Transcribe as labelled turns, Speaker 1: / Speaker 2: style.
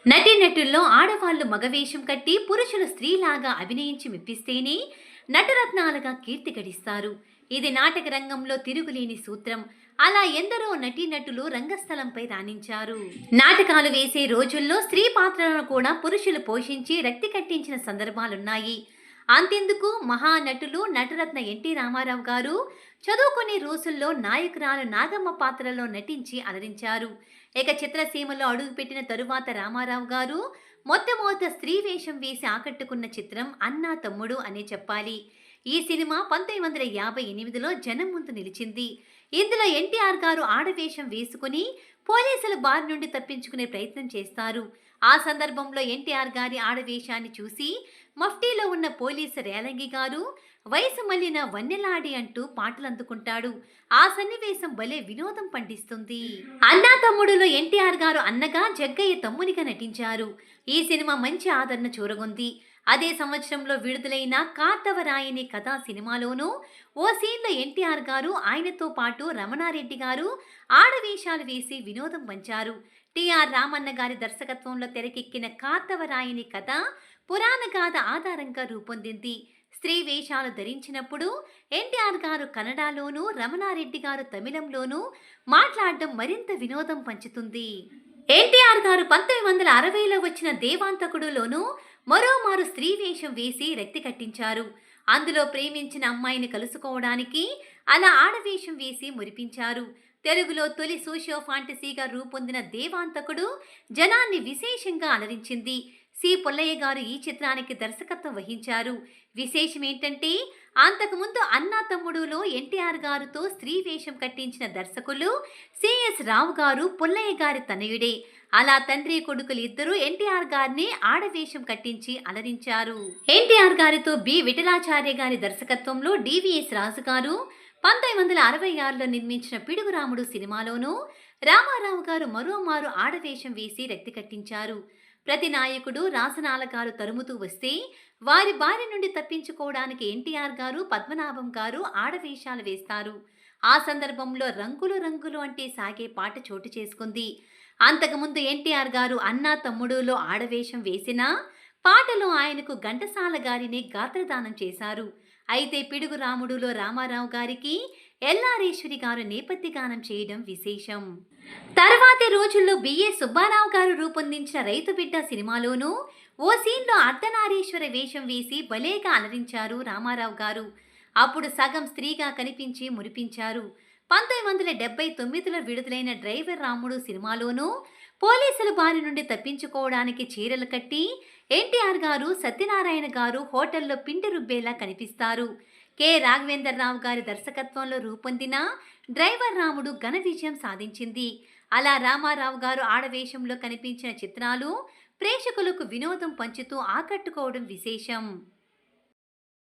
Speaker 1: నటీనటుల్లో ఆడవాళ్లు మగవేషం కట్టి పురుషులు స్త్రీలాగా అభినయించి మెప్పిస్తేనే నటరత్నాలుగా కీర్తి గడిస్తారు. ఇది నాటక రంగంలో తిరుగులేని సూత్రం. అలా ఎందరో నటీనటులు రంగస్థలంపై రాణించారు. నాటకాలు వేసే రోజుల్లో స్త్రీ పాత్రలను కూడా పురుషులు పోషించి రక్తి కట్టించిన సందర్భాలున్నాయి. అంతెందుకు మహానటులు నటరత్న ఎన్టీ రామారావు గారు చదువుకునే రోజుల్లో నాయకురాలు నాగమ్మ పాత్రలో నటించి అలరించారు. ఇక చిత్రసీమలో అడుగుపెట్టిన తరువాత రామారావు గారు మొట్టమొదట స్త్రీ వేషం వేసి ఆకట్టుకున్న చిత్రం అన్నా తమ్ముడు అనే చెప్పాలి. ఈ సినిమా 1958లో జనం ముందు నిలిచింది. ఇందులో ఎన్టీఆర్ గారు ఆడవేషం వేసుకుని పోలీసుల బారి నుండి తప్పించుకునే ప్రయత్నం చేస్తారు. ఆ సందర్భంలో ఎన్టీఆర్ గారి ఆడవేషాన్ని చూసి మఫ్టీలో ఉన్న పోలీసు రేలంగి గారు వయసు మళ్ళిన వన్నెలాడి అంటూ పాటలు అందుకుంటాడు. ఆ సన్నివేశం భలే వినోదం పండిస్తుంది. అన్నా తమ్ముడులో ఎన్టీఆర్ గారు అన్నగా, జగ్గయ్య తమ్మునిగా నటించారు. ఈ సినిమా మంచి ఆదరణ చూరగొంది. అదే సంవత్సరంలో విడుదలైన కార్తవరాయని కథా సినిమాలోనూ ఓ సీన్లో ఎన్టీఆర్ గారు ఆయనతో పాటు రమణారెడ్డి గారు ఆడవేషాలు వేసి వినోదం పంచారు. టిఆర్ రామన్న గారి దర్శకత్వంలో తెరకెక్కిన కార్తవరాయని కథ పురాణ గాథ ఆధారంగా రూపొందింది. స్త్రీ వేషాలు ధరించినప్పుడు ఎన్టీఆర్ గారు కన్నడలోనూ, రమణారెడ్డి గారు తమిళంలోనూ మాట్లాడడం మరింత వినోదం పంచుతుంది. ఎన్టీఆర్ గారు 1960లో వచ్చిన దేవాంతకుడులోనూ మరోమారు స్త్రీ వేషం వేసి రక్తి కట్టించారు. అందులో ప్రేమించిన అమ్మాయిని కలుసుకోవడానికి అలా ఆడవేషం వేసి మురిపించారు. తెలుగులో తొలి సోషియో ఫాంటసీగా రూపొందిన దేవాంతకుడు జనాన్ని విశేషంగా అలరించింది. సి పుల్లయ్య గారు ఈ చిత్రానికి దర్శకత్వం వహించారు. విశేషమేంటంటే అంతకుముందు అన్నా తమ్ముడులో ఎన్టీఆర్ గారితో స్త్రీ వేషం కట్టించిన దర్శకులు సిఎస్ రావు గారు పుల్లయ్య గారి తనయుడే. అలా తండ్రి కొడుకులు ఇద్దరూ ఎన్టీఆర్ గారిని ఆడవేషం కట్టించి అలరించారు. ఎన్టీఆర్ గారితో బి విఠలాచార్య గారి దర్శకత్వంలో డివిఎస్ రాజు గారు 1966లో నిర్మించిన పిడుగురాముడు సినిమాలోనూ రామారావు గారు మరోమారు ఆడవేషం వేసి రక్తి కట్టించారు. ప్రతి నాయకుడు రాసనాల గారు తరుముతూ వస్తే వారి బారి నుండి తప్పించుకోవడానికి ఎన్టీఆర్ గారు, పద్మనాభం గారు ఆడవేషాలు వేస్తారు. ఆ సందర్భంలో రంగులు రంగులు అంటే సాగే పాట చోటు చేసుకుంది. అంతకుముందు ఎన్టీఆర్ గారు అన్నా తమ్ముడులో ఆడవేషం వేసినా పాటలో ఆయనకు ఘంటసాల గారిని గాత్రదానం చేశారు. అయితే పిడుగు రాముడులో రామారావు గారికి ఎల్లారేశ్వరి గారు నేపథ్య గానం చేయడం విశేషం. తర్వాతి రోజుల్లో బిఏ సుబ్బారావు గారు రూపొందించిన రైతు బిడ్డ సినిమాలోనూ ఓ సీన్లో అర్ధనారీశ్వర వేషం వేసి భలేగా అలరించారు రామారావు గారు. అప్పుడు సగం స్త్రీగా కనిపించి మురిపించారు. 1979లో విడుదలైన డ్రైవర్ రాముడు సినిమాలోనూ పోలీసుల బారి నుండి తప్పించుకోవడానికి చీరలు కట్టి ఎన్టీఆర్ గారు, సత్యనారాయణ గారు హోటల్లో పిండి రుబ్బేలా కనిపిస్తారు. కె రాఘవేంద్రరావు గారి దర్శకత్వంలో రూపొందిన డ్రైవర్ రాముడు ఘన విజయం సాధించింది. అలా రామారావు గారు ఆడవేషంలో కనిపించిన చిత్రాలు ప్రేక్షకులకు వినోదం పంచుతూ ఆకట్టుకోవడం విశేషం.